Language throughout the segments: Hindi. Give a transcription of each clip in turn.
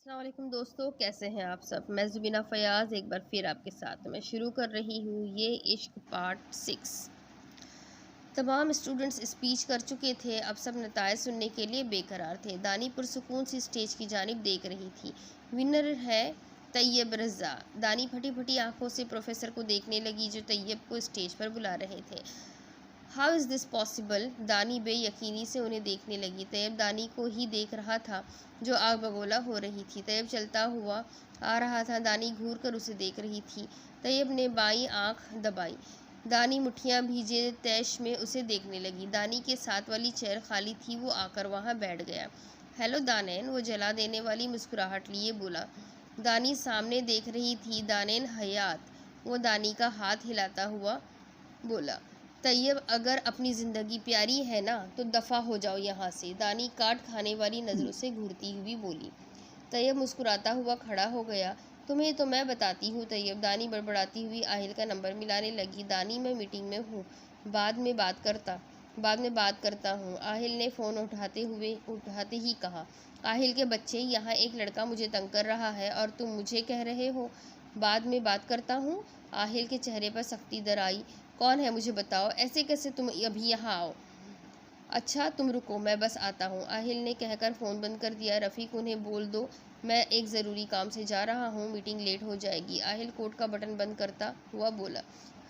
अस्सलाम वालेकुम दोस्तों, कैसे हैं आप सब। मैं ज़ुबीना फ़याज़ एक बार फिर आपके साथ मैं शुरू कर रही हूँ ये इश्क पार्ट 6। तमाम स्टूडेंट्स स्पीच कर चुके थे, अब सब नतायज सुनने के लिए बेकरार थे। दानी पुरसुकून सी स्टेज की जानिब देख रही थी। विनर है तैयब रज़ा। दानी फटी फटी आंखों से प्रोफेसर को देखने लगी जो तैयब को स्टेज पर बुला रहे थे। How is this possible. दानी बेयकीनी से उन्हें देखने लगी। तैयब दानी को ही देख रहा था जो आग बगोला हो रही थी। तैयब चलता हुआ आ रहा था। दानी घूर कर उसे देख रही थी। तैयब ने बाईं आंख दबाई। दानी मुठ्ठियां भीजे तैश में उसे देखने लगी। दानी के साथ वाली चेयर खाली थी, वो आकर वहां बैठ गया। हेलो दानैन, वो जला देने वाली मुस्कुराहट लिए बोला। दानी सामने देख रही थी। दानैन हयात, वो दानी का हाथ हिलाता हुआ बोला। तैयब, अगर अपनी ज़िंदगी प्यारी है ना तो दफ़ा हो जाओ यहाँ से। दानी काट खाने वाली नज़रों से घूरती हुई बोली। तैयब मुस्कुराता हुआ खड़ा हो गया। तुम्हें तो मैं बताती हूँ तैयब। दानी बड़बड़ाती हुई आहिल का नंबर मिलाने लगी। दानी, मैं मीटिंग में हूँ, बाद में बात करता हूँ। आहिल ने फ़ोन उठाते ही कहा। आहिल के बच्चे, यहाँ एक लड़का मुझे तंग कर रहा है और तुम मुझे कह रहे हो बाद में बात करता हूँ। आहिल के चेहरे पर सख्ती दर आई। कौन है मुझे बताओ, ऐसे कैसे तुम अभी यहाँ आओ। अच्छा तुम रुको, मैं बस आता हूँ। आहिल ने कहकर फ़ोन बंद कर दिया। रफ़ीक, उन्हें बोल दो मैं एक ज़रूरी काम से जा रहा हूँ, मीटिंग लेट हो जाएगी। आहिल कोट का बटन बंद करता हुआ बोला।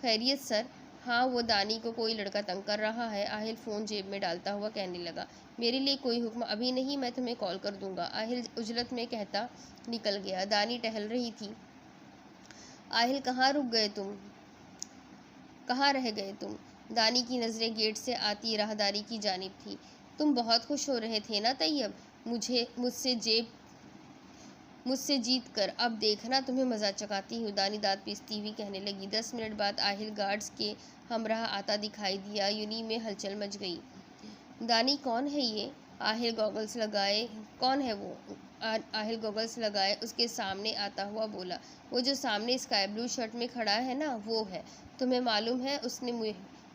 खैरियत सर। हाँ, वो दानी को कोई लड़का तंग कर रहा है। आहिल फ़ोन जेब में डालता हुआ कहने लगा। मेरे लिए कोई हुक्म अभी नहीं, मैं तुम्हें कॉल कर दूंगा। आहिल उजलत में कहता निकल गया। दानी टहल रही थी। आहिल, कहाँ रह गए तुम। दानी की नज़रें गेट से आती राहदारी की जानिब थी। तुम बहुत खुश हो रहे थे ना तैयब, मुझसे जीत कर। अब देखना तुम्हें मज़ा चखाती हूँ। दानी दाँत पीसती हुई कहने लगी। 10 मिनट बाद आहिल गार्ड्स के हमराह आता दिखाई दिया। यूनी में हलचल मच गई। दानी, कौन है ये। आहिल गॉगल्स लगाए कौन है वो आहिल गॉगल्स लगाए उसके सामने आता हुआ बोला। वो जो सामने स्काई ब्लू शर्ट में खड़ा है ना, वो है। तुम्हें मालूम है, उसने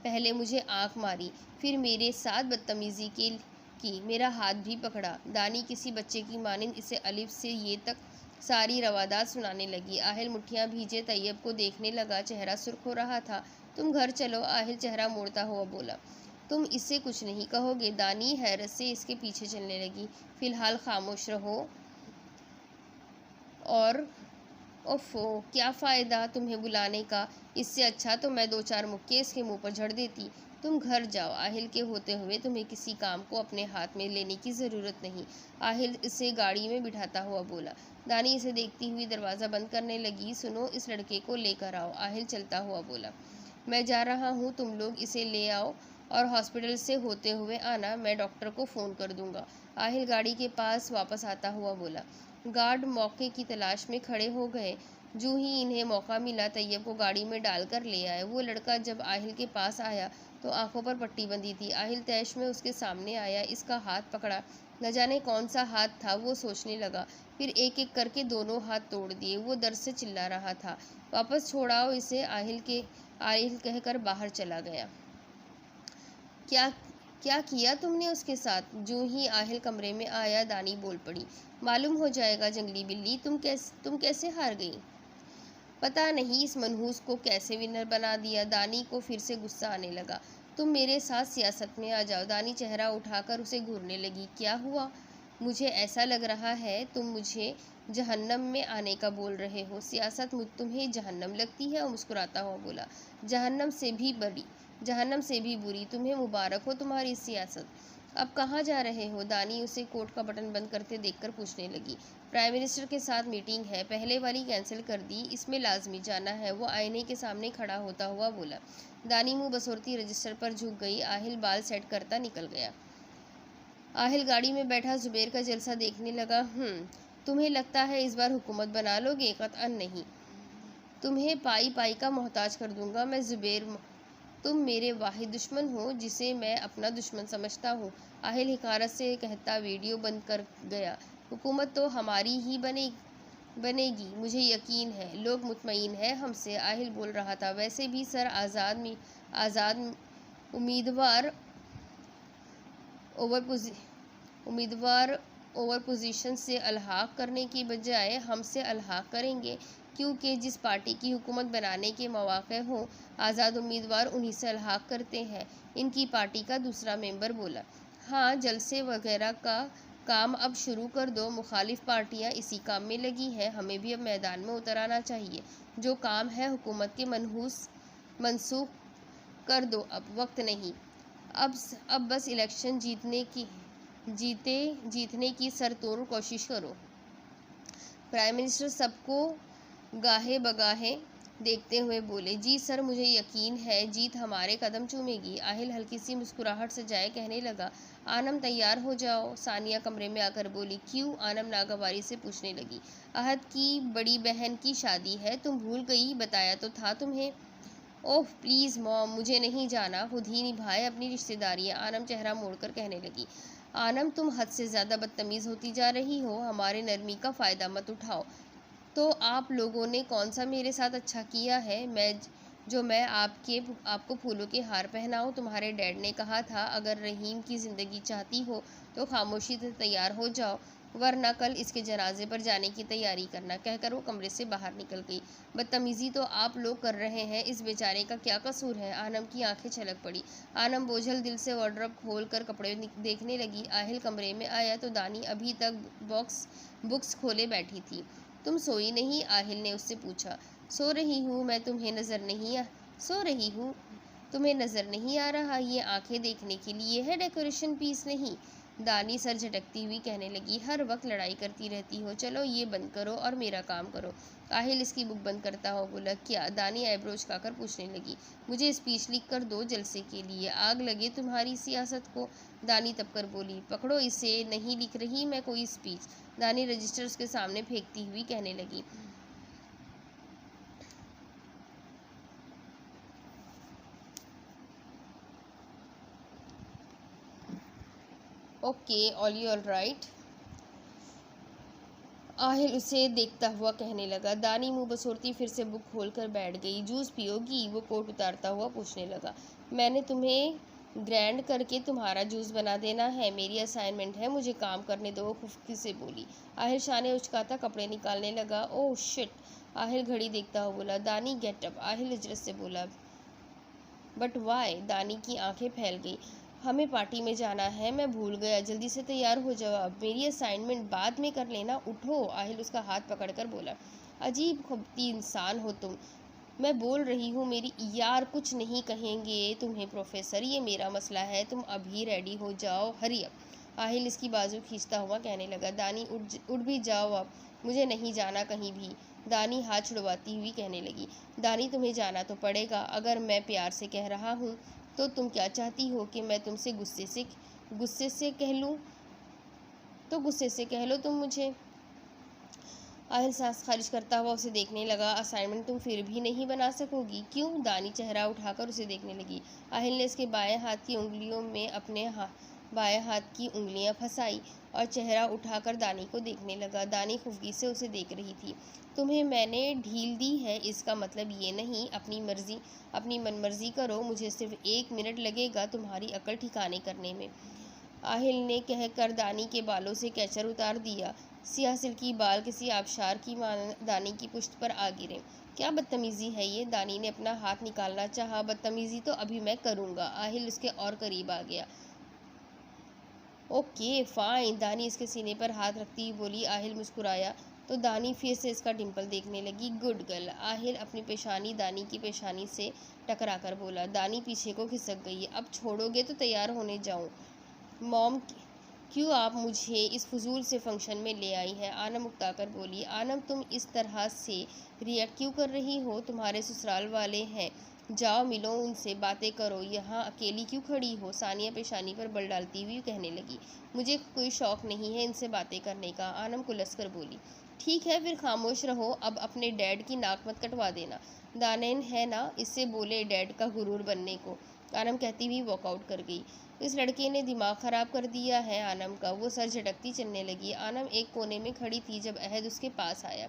पहले मुझे आंख मारी, फिर मेरे साथ बदतमीज़ी की, मेरा हाथ भी पकड़ा। दानी किसी बच्चे की मानिंद इसे अलिफ से ये तक सारी रवादात सुनाने लगी। आहिल मुठ्ठियाँ भीजे तैयब को देखने लगा। चेहरा सुर्ख हो रहा था। तुम घर चलो, आहिल चेहरा मोड़ता हुआ बोला। तुम इससे कुछ नहीं कहोगे। दानी हैरत से इसके पीछे चलने लगी। फ़िलहाल खामोश रहो और ओफो, क्या फ़ायदा तुम्हें बुलाने का। इससे अच्छा तो मैं 2-4 मुक्के इसके मुंह पर झड़ देती। तुम घर जाओ। आहिल के होते हुए तुम्हें किसी काम को अपने हाथ में लेने की ज़रूरत नहीं। आहिल इसे गाड़ी में बिठाता हुआ बोला। दानी इसे देखती हुई दरवाज़ा बंद करने लगी। सुनो, इस लड़के को लेकर आओ। आहिल चलता हुआ बोला। मैं जा रहा हूँ, तुम लोग इसे ले आओ और हॉस्पिटल से होते हुए आना, मैं डॉक्टर को फ़ोन कर दूंगा। आहिल गाड़ी के पास वापस आता हुआ बोला। गार्ड मौके की तलाश में खड़े हो गए। जो ही इन्हें मौका मिला तैयब को गाड़ी में डालकर ले आए। वो लड़का जब आहिल के पास आया तो आंखों पर पट्टी बंधी थी। आहिल तैश में उसके सामने आया, इसका हाथ पकड़ा। न जाने कौन सा हाथ था, वो सोचने लगा। फिर एक एक करके दोनों हाथ तोड़ दिए। वो दर्द से चिल्ला रहा था। वापस छोड़ाओ इसे, आहिल कहकर बाहर चला गया। क्या क्या किया तुमने उसके साथ। जो ही आहिल कमरे में आया, दानी बोल पड़ी। मालूम हो जाएगा जंगली बिल्ली, तुम कैसे हार गई। पता नहीं इस मनहूस को कैसे विनर बना दिया। दानी को फिर से गुस्सा आने लगा। तुम मेरे साथ सियासत में आ जाओ। दानी चेहरा उठाकर उसे घूरने लगी। क्या हुआ। मुझे ऐसा लग रहा है तुम मुझे जहन्नम में आने का बोल रहे हो। सियासत तुम्हें जहन्नम लगती है। और मुस्कुराता हुआ बोला। जहन्नम से भी बुरी। तुम्हें मुबारक हो तुम्हारी सियासत। अब कहाँ जा रहे हो। दानी उसे कोट का बटन बंद करते देखकर पूछने लगी। प्राइम मिनिस्टर के साथ मीटिंग है, पहले वाली कैंसिल कर दी, इसमें लाजमी जाना है। वो आईने के सामने खड़ा होता हुआ बोला। दानी मुंह बसोरती रजिस्टर पर झुक गई। आहिल बाल सेट करता निकल गया। आहिल गाड़ी में बैठा जुबैर का जलसा देखने लगा। तुम्हें लगता है इस बार हुकूमत बना लोगे। कतअन नहीं, तुम्हें पाई पाई का मोहताज कर दूंगा मैं जुबैर। तुम मेरे वाहिद दुश्मन हो जिसे मैं अपना दुश्मन समझता हूँ। आहिल हिकारत से कहता वीडियो बंद कर गया। हुकूमत तो हमारी ही बनेगी, मुझे यकीन है। लोग मुतमईन है हमसे। आहिल बोल रहा था। वैसे भी सर, आज़ाद उम्मीदवार ओवर उम्मीदवार ओवर पोजीशन से अलहाक करने की बजाय हमसे अलहाक करेंगे, क्योंकि जिस पार्टी की हुकूमत बनाने के मौक़े हों, आज़ाद उम्मीदवार उन्हीं से अलहाक करते हैं। इनकी पार्टी का दूसरा मेंबर बोला। हाँ, जलसे वगैरह का काम अब शुरू कर दो, मुखालिफ पार्टियां इसी काम में लगी हैं, हमें भी अब मैदान में उतर आना चाहिए। जो काम है हुकूमत के मनसूख कर दो, अब वक्त नहीं। अब बस इलेक्शन जीतने की सरतोड़ कोशिश करो। प्राइम मिनिस्टर सबको गाहे बगाहे देखते हुए बोले, जी सर, मुझे यकीन है जीत हमारे कदम चूमेगी। आहिल हल्की सी मुस्कुराहट सजाए कहने लगा, आनम तैयार हो जाओ। सानिया कमरे में आकर बोली, क्यों? आनम नागवारी से पूछने लगी। अहद की बड़ी बहन की शादी है, तुम भूल गई? बताया तो था तुम्हें। ओह प्लीज़ मॉम, मुझे नहीं जाना, खुद ही निभाए अपनी रिश्तेदारियाँ। आनम चेहरा मोड़कर कहने लगी, आनम तुम हद से ज़्यादा बदतमीज़ होती जा रही हो, हमारे नरमी का फ़ायदा मत उठाओ। तो आप लोगों ने कौन सा मेरे साथ अच्छा किया है मैं आपको फूलों के हार पहनाऊं? तुम्हारे डैड ने कहा था अगर रहीम की ज़िंदगी चाहती हो तो खामोशी से तैयार हो जाओ, वरना कल इसके जनाजे पर जाने की तैयारी करना। कहकर वो कमरे से बाहर निकल गई। बदतमीज़ी तो आप लोग कर रहे हैं, इस बेचारे का क्या कसूर है? आनम की आंखें छलक पड़ी। आनम बोझल दिल से वार्डरोब खोल कर कपड़े देखने लगी। आहिल कमरे में आया तो दानी अभी तक बुक्स खोले बैठी थी। तुम सोई नहीं? आहिल ने उससे पूछा। सो रही हूँ, तुम्हें नज़र नहीं आ रहा? ये आंखें देखने के लिए है, डेकोरेशन पीस नहीं। दानी सर झटकती हुई कहने लगी, हर वक्त लड़ाई करती रहती हो, चलो ये बंद करो और मेरा काम करो। आहिल इसकी बुक बंद करता हो बोला, क्या? दानी आईब्रोज खाकर पूछने लगी। मुझे स्पीच लिख कर दो जलसे के लिए, आग लगे तुम्हारी सियासत को। दानी तब कर बोली, पकड़ो इसे, नहीं लिख रही मैं कोई स्पीच। दानी रजिस्टर उसके सामने फेंकती हुई कहने लगी, ओके ऑल राइट। आहिल उसे देखता हुआ कहने लगा। दानी मुंह बसोरती फिर से बुक खोलकर बैठ गई। जूस पियोगी? वो कोट उतारता हुआ पूछने लगा। मैंने तुम्हें ग्रैंड करके तुम्हारा जूस बना देना है, मेरी असाइनमेंट है, मुझे काम करने दो, खुफकी से बोली। आहिल शाने उचकाता कपड़े निकालने लगा। Oh shit! आहिल घड़ी देखता हुआ बोला। दानी गेट अप, आहिल इजरत से बोला। But why? दानी की आंखें फैल गई। हमें पार्टी में जाना है, मैं भूल गया, जल्दी से तैयार हो जाओ, अब मेरी असाइनमेंट बाद में कर लेना, उठो। आहिल उसका हाथ पकड़कर बोला। अजीब खुबती इंसान हो तुम। मैं बोल रही हूँ मेरी यार, कुछ नहीं कहेंगे तुम्हें प्रोफेसर, ये मेरा मसला है, तुम अभी रेडी हो जाओ, हरी अप। आहिल इसकी बाजू खींचता हुआ कहने लगा, दानी उठ भी जाओ अब, मुझे नहीं जाना कहीं भी। दानी हाथ छुड़वाती हुई कहने लगी, दानी तुम्हें जाना तो पड़ेगा, अगर मैं प्यार से कह रहा हूँ तो तुम क्या चाहती हो कि मैं तुमसे गुस्से से कह लूँ? तो गुस्से से कह लो तुम मुझे। आहिल सांस खारिज करता हुआ उसे देखने लगा। असाइनमेंट तुम फिर भी नहीं बना सकोगी? क्यों? दानी चेहरा उठाकर उसे देखने लगी। आहिल ने इसके बाएं हाथ की उंगलियों में अपने बाएं हाथ की उंगलियां फंसाई और चेहरा उठाकर दानी को देखने लगा। दानी खुफगी से उसे देख रही थी। तुम्हें मैंने ढील दी है, इसका मतलब ये नहीं, अपनी मनमर्जी करो, मुझे सिर्फ 1 मिनट लगेगा तुम्हारी अकल ठिकाने करने में। आहिल ने कहकर दानी के बालों से कैचर उतार दिया। सियाह सिल्की बाल किसी आबशार की मां दानी की पुश्त पर आ गिरे। क्या बदतमीजी है ये? दानी ने अपना हाथ निकालना चाहा। बदतमीजी तो अभी मैं करूँगा। आहिल उसके और करीब आ गया। ओके फाइन, दानी इसके सीने पर हाथ रखती हुई बोली। आहिल मुस्कुराया तो दानी फिर से इसका डिंपल देखने लगी। Good girl. आहिल अपनी पेशानी दानी की पेशानी से टकराकर बोला। दानी पीछे को खिसक गई। अब छोड़ोगे तो तैयार होने जाऊं। मॉम, क्यों आप मुझे इस फजूल से फंक्शन में ले आई हैं? आनम उकताकर बोली। आनम, तुम इस तरह से रिएक्ट क्यों कर रही हो? तुम्हारे ससुराल वाले हैं, जाओ मिलो उनसे, बातें करो, यहाँ अकेली क्यों खड़ी हो? सानिया पेशानी पर बल डालती हुई कहने लगी। मुझे कोई शौक़ नहीं है इनसे बातें करने का। आनम कुलस कर बोली। ठीक है फिर खामोश रहो, अब अपने डैड की नाक मत कटवा देना। दानेन है ना, इससे बोले डैड का गुरूर बनने को। आनम कहती हुई वॉकआउट कर गई। इस लड़के ने दिमाग ख़राब कर दिया है आनम का। वो सर झटकती चलने लगी। आनम एक कोने में खड़ी थी जब अहद उसके पास आया।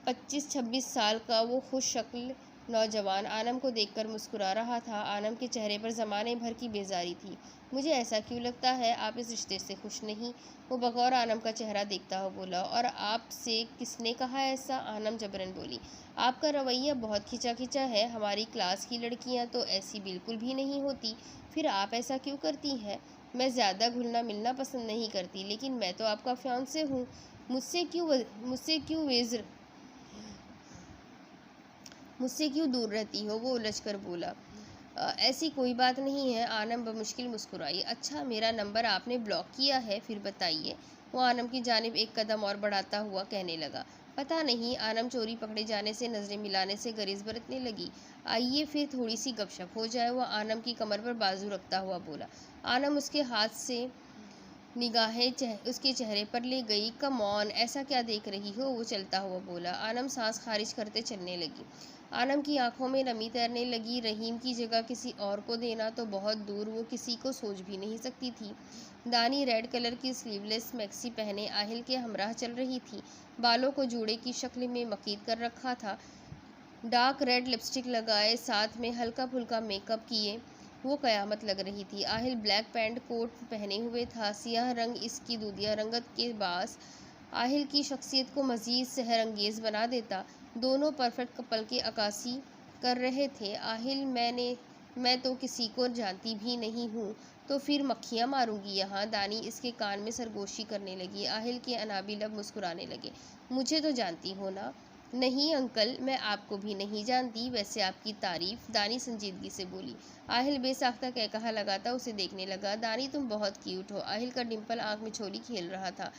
25-26 साल का वो खुश शक्ल नौजवान आनम को देखकर मुस्कुरा रहा था। आनम के चेहरे पर ज़माने भर की बेजारी थी। मुझे ऐसा क्यों लगता है आप इस रिश्ते से खुश नहीं? वो बगौर आनम का चेहरा देखता हुआ बोला। और आपसे किसने कहा ऐसा? आनम जबरन बोली। आपका रवैया बहुत खिंचा खिंचा है। हमारी क्लास की लड़कियां तो ऐसी बिल्कुल भी नहीं होती। फिर आप ऐसा क्यों करती हैं? मैं ज़्यादा घुलना मिलना पसंद नहीं करती, लेकिन मैं तो आपका फियांसे हूँ। मुझसे क्यों दूर रहती हो? वो उलझकर बोला। ऐसी कोई बात नहीं है। आनम बमुश्किल मुस्कुराई। अच्छा, मेरा नंबर आपने ब्लॉक किया है? फिर बताइए। वो आनम की जानिब एक कदम और बढ़ाता हुआ कहने लगा। पता नहीं। आनम चोरी पकड़े जाने से, नजरें मिलाने से गुरेज बरतने लगी। आइए फिर थोड़ी सी गपशप हो जाए। वो आनम की कमर पर बाजू रखता हुआ बोला। आनम उसके हाथ से निगाहें उसके चेहरे पर ले गई। कम ऑन, ऐसा क्या देख रही हो? वो चलता हुआ बोला। आनम सांस खारिज करते चलने लगी। आनम की आंखों में नमी तैरने लगी। रहीम की जगह किसी और को देना तो बहुत दूर, वो किसी को सोच भी नहीं सकती थी। दानी रेड कलर की स्लीवलेस मैक्सी पहने आहिल के हमराह चल रही थी। बालों को जूड़े की शक्ल में मकीद कर रखा था। डार्क रेड लिपस्टिक लगाए, साथ में हल्का फुल्का मेकअप किए वो कयामत लग रही थी। आहिल ब्लैक पैंट कोट पहने हुए था। सियाह रंग इसकी दूधिया रंगत के बास आहिल की शख्सियत को मज़ीद सहरंगेज़ बना देता। दोनों परफेक्ट कपल की अक्कासी कर रहे थे। आहिल, मैं तो किसी को जानती भी नहीं हूँ, तो फिर मक्खियाँ मारूंगी यहाँ। दानी इसके कान में सरगोशी करने लगी। आहिल के अनाबी लब मुस्कुराने लगे। मुझे तो जानती हो ना? नहीं अंकल, मैं आपको भी नहीं जानती। वैसे आपकी तारीफ, दानी संजीदगी से बोली। आहिल बेसाख्ता कहकहा लगाता उसे देखने लगा। दानी, तुम बहुत क्यूट हो। आहिल का डिंपल आंख में छोली खेल रहा था।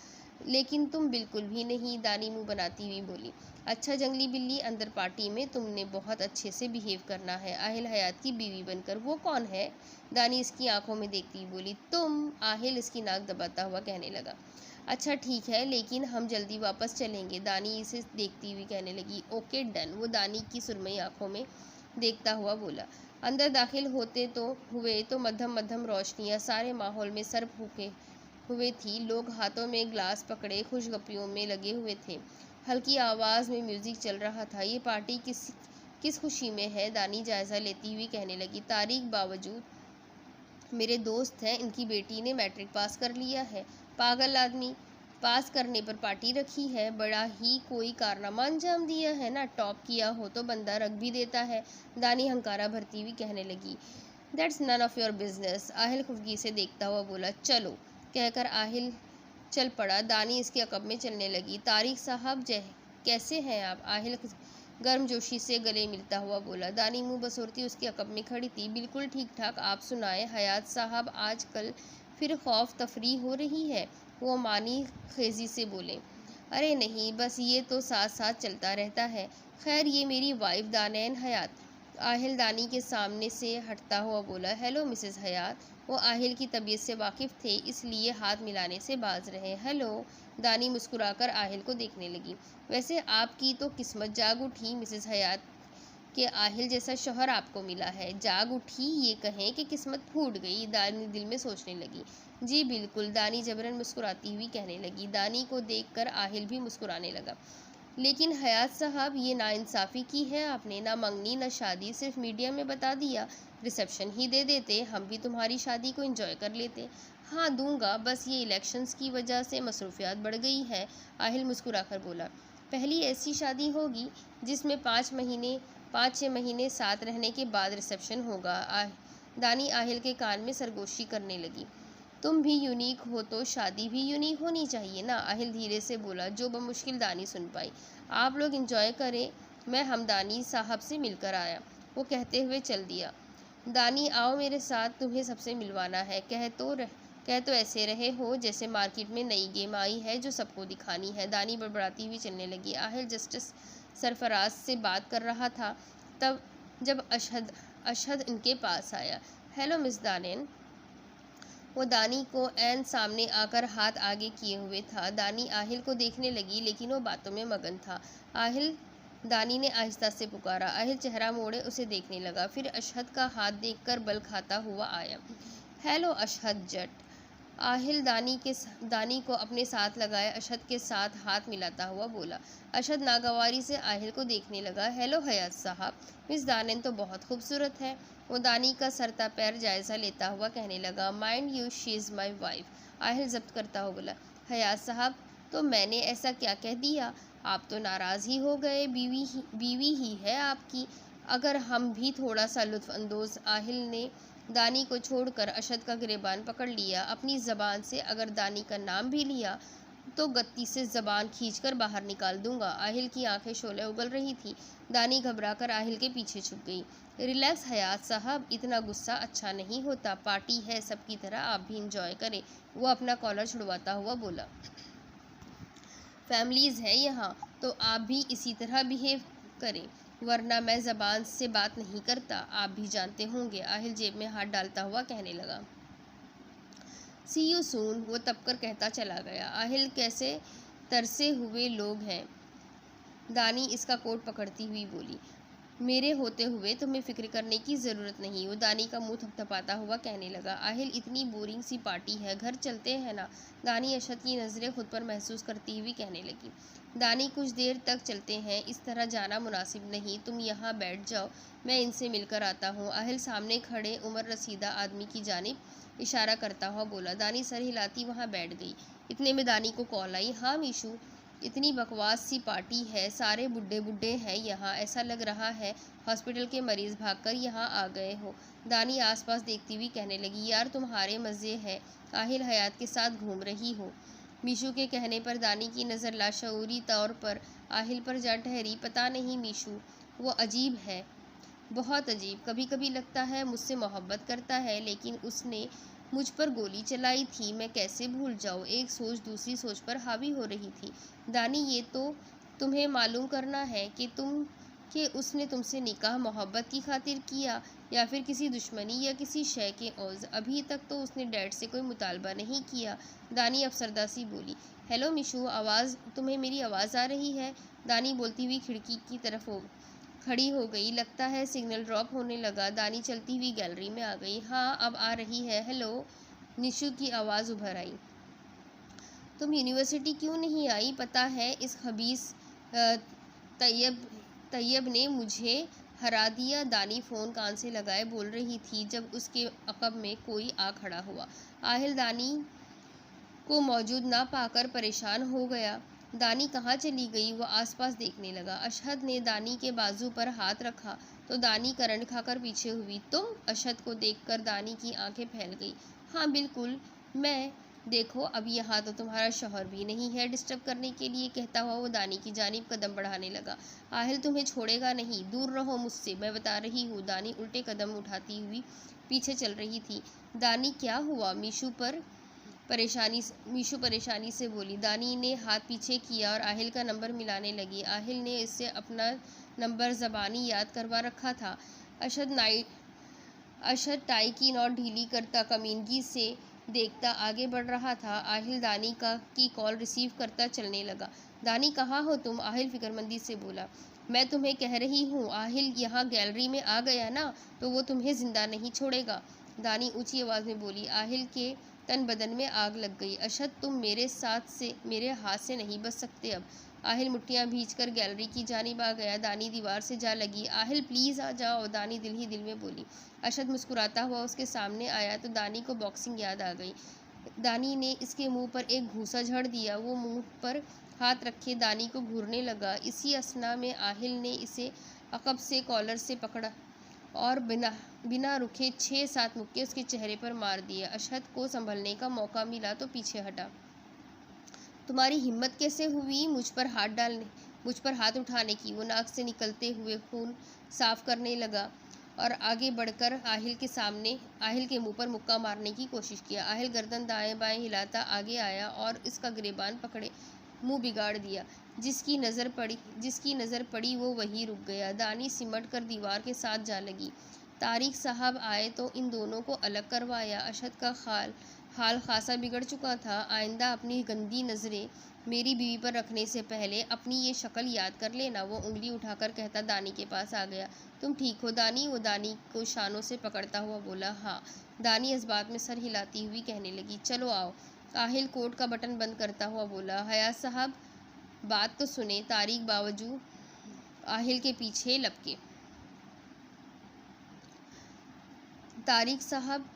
लेकिन तुम बिल्कुल भी नहीं, दानी मुंह बनाती हुई बोली। अच्छा जंगली बिल्ली, अंदर पार्टी में तुमने बहुत अच्छे से बिहेव करना है। आहिल हयात की बीवी बनकर। वो कौन है? दानी इसकी आंखों में देखती हुई बोली। तुम। आहिल इसकी नाक दबाता हुआ कहने लगा। अच्छा ठीक है, लेकिन हम जल्दी वापस चलेंगे। दानी इसे देखती हुई कहने लगी। Okay done. वो दानी की सुरमई आंखों में देखता हुआ बोला। अंदर दाखिल होते तो मध्यम मध्यम रोशनियां सारे माहौल में सर्फ हुए थी। लोग हाथों में ग्लास पकड़े खुशगपियों में लगे हुए थे। हल्की आवाज़ में म्यूजिक चल रहा था। ये पार्टी किस खुशी में है? दानी जायज़ा लेती हुई कहने लगी। तारीख बावजूद मेरे दोस्त हैं, इनकी बेटी ने मैट्रिक पास कर लिया है। पागल आदमी, पास करने पर पार्टी रखी है। बड़ा ही कोई कारनामा अंजाम दिया है ना? टॉप किया हो तो बंदा रख भी देता है। दानी हंकारा भरती हुई कहने लगी। That's none of your business. Aahil खुफगी से देखता हुआ बोला। चलो, कहकर आहिल चल पड़ा। दानी इसके अकब में चलने लगी। तारिक साहब, कैसे हैं आप? आहिल गर्मजोशी से गले मिलता हुआ बोला। दानी मुंह बसोरती उसके अकब में खड़ी थी। बिल्कुल ठीक ठाक, आप सुनाए? हयात साहब, आजकल फिर खौफ तफरी हो रही है? वो मानी खेजी से बोले। अरे नहीं, बस ये तो साथ साथ चलता रहता है। खैर, ये मेरी वाइफ दानैन हयात। आहिल दानी के सामने से हटता हुआ बोला। हेलो मिसेस हयात। वो आहिल की तबीयत से वाकिफ़ थे, इसलिए हाथ मिलाने से बाज रहे। हेलो। दानी मुस्कुराकर आहिल को देखने लगी। वैसे आपकी तो किस्मत जाग उठी मिसेस हयात के आहिल जैसा शौहर आपको मिला है। जाग उठी, ये कहें कि किस्मत फूट गई। दानी दिल में सोचने लगी। जी बिल्कुल, दानी जबरन मुस्कुराती हुई कहने लगी। दानी को देखकर आहिल भी मुस्कुराने लगा। लेकिन हयात साहब, ये नाइंसाफ़ी की है आपने। ना मंगनी ना शादी, सिर्फ मीडिया में बता दिया। रिसेप्शन ही दे देते, हम भी तुम्हारी शादी को एंजॉय कर लेते। हाँ दूंगा, बस ये इलेक्शंस की वजह से मसरूफियात बढ़ गई है। आहिल मुस्कुराकर बोला। पहली ऐसी शादी होगी जिसमें 5-6 महीने साथ रहने के बाद रिसेप्शन होगा। दानी आहिल के कान में सरगोशी करने लगी। तुम भी यूनिक हो तो शादी भी यूनिक होनी चाहिए ना? आहिल धीरे से बोला, जो बमुश्किल दानी सुन पाई। आप लोग एंजॉय करें, मैं हमदानी साहब से मिलकर आया। वो कहते हुए चल दिया। दानी, आओ मेरे साथ, तुम्हें सबसे मिलवाना है। कह तो ऐसे रहे हो जैसे मार्केट में नई गेम आई है जो सबको दिखानी है। दानी बड़बड़ाती हुई चलने लगी। आहिल जस्टिस सरफराज से बात कर रहा था तब जब अशहद इनके पास आया। हेलो मिस दानेन। वो दानी को ऐन सामने आकर हाथ आगे किए हुए था। दानी आहिल को देखने लगी, लेकिन वो बातों में मगन था। आहिल, दानी ने आहिस्ता से पुकारा। आहिल चेहरा मोड़े उसे देखने लगा, फिर अशहद का हाथ देखकर बल खाता हुआ आया। हेलो अशहद जट। आहिल दानी को अपने साथ लगाए अशद के साथ हाथ मिलाता हुआ बोला। अशद नागवारी से आहिल को देखने लगा। हेलो हयात साहब, मिस दानिन तो बहुत खूबसूरत है। वो दानी का सरता पैर जायजा लेता हुआ कहने लगा। Mind you, she is my wife. Aahil जब्त करता हुआ बोला। हयात साहब, तो मैंने ऐसा क्या कह दिया? आप तो नाराज़ ही हो गए। बीवी ही है आपकी। अगर हम भी थोड़ा सा लुत्फ अंदोज। आहिल ने दानी को छोड़कर अशद का गिरेबान पकड़ लिया। अपनी ज़बान से अगर दानी का नाम भी लिया तो गत्ती से ज़बान खींचकर बाहर निकाल दूंगा। आहिल की आंखें शोले उगल रही थी। दानी घबराकर आहिल के पीछे छुप गई। रिलैक्स हयात साहब, इतना गुस्सा अच्छा नहीं होता। पार्टी है सबकी तरह, आप भी इंजॉय करें। वो अपना कॉलर छुड़वाता हुआ बोला। फैमिलीज़ है यहाँ, तो आप भी इसी तरह बिहेव करें, वरना मैं ज़बान से बात नहीं करता, आप भी जानते होंगे। आहिल जेब में हाथ डालता हुआ कहने लगा। सी यू सून, वो तबकर कहता चला गया। आहिल कैसे तरसे हुए लोग हैं। दानी इसका कोट पकड़ती हुई बोली। मेरे होते हुए तुम्हें फिक्र करने की ज़रूरत नहीं। वो दानी का मुंह थपथपाता हुआ कहने लगा। आहिल, इतनी बोरिंग सी पार्टी है, घर चलते हैं ना। दानी अशद की नज़रें खुद पर महसूस करती हुई कहने लगी। दानी, कुछ देर तक चलते हैं, इस तरह जाना मुनासिब नहीं। तुम यहाँ बैठ जाओ, मैं इनसे मिलकर आता हूँ। आहिल सामने खड़े उम्र रसीदा आदमी की जानिब इशारा करता हुआ बोला। दानी सर हिलाती वहाँ बैठ गई। इतने में दानी को कॉल आई। हाँ मीशू, इतनी बकवास सी पार्टी है, सारे बुड्ढे बुड्ढे हैं यहाँ, ऐसा लग रहा है हॉस्पिटल के मरीज़ भागकर यहाँ आ गए हो। दानी आसपास देखती हुई कहने लगी। यार तुम्हारे मज़े हैं, आहिल हयात के साथ घूम रही हो। मीशू के कहने पर दानी की नज़र लाशऊरी तौर पर आहिल पर जा ठहरी। पता नहीं मीशू, वो अजीब है, बहुत अजीब। कभी कभी लगता है मुझसे मोहब्बत करता है, लेकिन उसने मुझ पर गोली चलाई थी, मैं कैसे भूल जाऊँ। एक सोच दूसरी सोच पर हावी हो रही थी। दानी, ये तो तुम्हें मालूम करना है कि उसने तुमसे निकाह मोहब्बत की खातिर किया या फिर किसी दुश्मनी या किसी शय के औज़। अभी तक तो उसने डैड से कोई मुतालबा नहीं किया। दानी अफसरदा सी बोली। हेलो मिशू, तुम्हें मेरी आवाज़ आ रही है? दानी बोलती हुई खिड़की की तरफ खड़ी हो गई। लगता है सिग्नल ड्रॉप होने लगा। दानी चलती हुई गैलरी में आ गई। हाँ, अब आ रही है। हेलो, निशु की आवाज़ उभर आई। तुम यूनिवर्सिटी क्यों नहीं आई? पता है इस खबीस तैयब ने मुझे हरा दिया। दानी फ़ोन कान से लगाए बोल रही थी जब उसके अक़ब में कोई आ खड़ा हुआ। आहिल दानी को मौजूद ना पाकर परेशान हो गया। दानी कहाँ चली गई? वह आसपास देखने लगा। अशहद ने दानी के बाजू पर हाथ रखा तो दानी करंट खाकर पीछे हुई। तुम? अशहद को देखकर दानी की आंखें फैल गई। हाँ बिल्कुल, मैं। देखो, अब यहाँ तो तुम्हारा शौहर भी नहीं है डिस्टर्ब करने के लिए। कहता हुआ वो दानी की जानिब कदम बढ़ाने लगा। आहिल तुम्हें छोड़ेगा नहीं, दूर रहो मुझसे, मैं बता रही हूँ। दानी उल्टे कदम उठाती हुई पीछे चल रही थी। दानी, क्या हुआ? मीशू परेशानी से बोली। दानी ने हाथ पीछे किया और आहिल का नंबर मिलाने लगी। आहिल ने इससे अपना नंबर ज़बानी याद करवा रखा था। अशद टाई की नॉट ढीली करता कमीनगी से देखता आगे बढ़ रहा था। आहिल दानी की कॉल रिसीव करता चलने लगा। दानी, कहाँ हो तुम? आहिल फिक्रमंदी से बोला। मैं तुम्हें कह रही हूँ, आहिल यहाँ गैलरी में आ गया ना तो वो तुम्हें ज़िंदा नहीं छोड़ेगा। दानी ऊंची आवाज़ में बोली। आहिल के तन बदन में आग लग गई। अशद, तुम मेरे हाथ से नहीं बच सकते अब। आहिल मुट्ठियां भींचकर गैलरी की जानिब आ गया। दानी दीवार से जा लगी। आहिल प्लीज़ आ जाओ, दानी दिल ही दिल में बोली। अशद मुस्कुराता हुआ उसके सामने आया तो दानी को बॉक्सिंग याद आ गई। दानी ने इसके मुंह पर एक घूंसा झड़ दिया। वो मुंह पर हाथ रखे दानी को घूरने लगा। इसी असना में आहिल ने इसे अकब से कॉलर से पकड़ा और बिना रुके 6-7 मुक्के उसके चेहरे पर मार दिए। अशहद को संभलने का मौका मिला तो पीछे हटा। तुम्हारी हिम्मत कैसे हुई मुझ पर हाथ उठाने की? वो नाक से निकलते हुए खून साफ करने लगा और आगे बढ़कर आहिल के मुंह पर मुक्का मारने की कोशिश किया। आहिल गर्दन दाएं बाएं हिलाता आगे आया और इसका गिरेबान पकड़े मुंह बिगाड़ दिया। जिसकी नज़र पड़ी वो वहीं रुक गया। दानी सिमट कर दीवार के साथ जा लगी। तारिक साहब आए तो इन दोनों को अलग करवाया। अशहद का हाल खासा बिगड़ चुका था। आइंदा अपनी गंदी नज़रें मेरी बीवी पर रखने से पहले अपनी ये शक्ल याद कर लेना। वो उंगली उठाकर कहता दानी के पास आ गया। तुम ठीक हो दानी? वो दानी को शानों से पकड़ता हुआ बोला। हाँ। दानी इस बात में सर हिलाती हुई कहने लगी। चलो आओ। आहिल कोट का बटन बंद करता हुआ बोला। हयात साहब बात तो सुने। तारिक बावजूद आहिल के पीछे लपके। तारिक साहब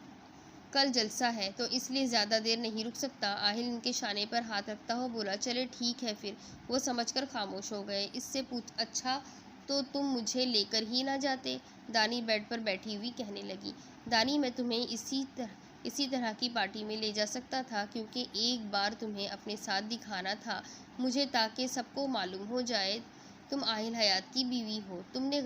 कल जलसा है तो इसलिए ज़्यादा देर नहीं रुक सकता। आहिल इनके शाने पर हाथ रखता हुआ बोला। चले ठीक है फिर। वो समझकर खामोश हो गए। इससे पूछ अच्छा तो तुम मुझे लेकर ही ना जाते? दानी बेड पर बैठी हुई कहने लगी। दानी मैं तुम्हें इसी तरह की पार्टी में ले जा सकता था, क्योंकि एक बार तुम्हें अपने साथ दिखाना था मुझे, ताकि सबको मालूम हो जाए तुम आहिल हयात की बीवी हो। तुमने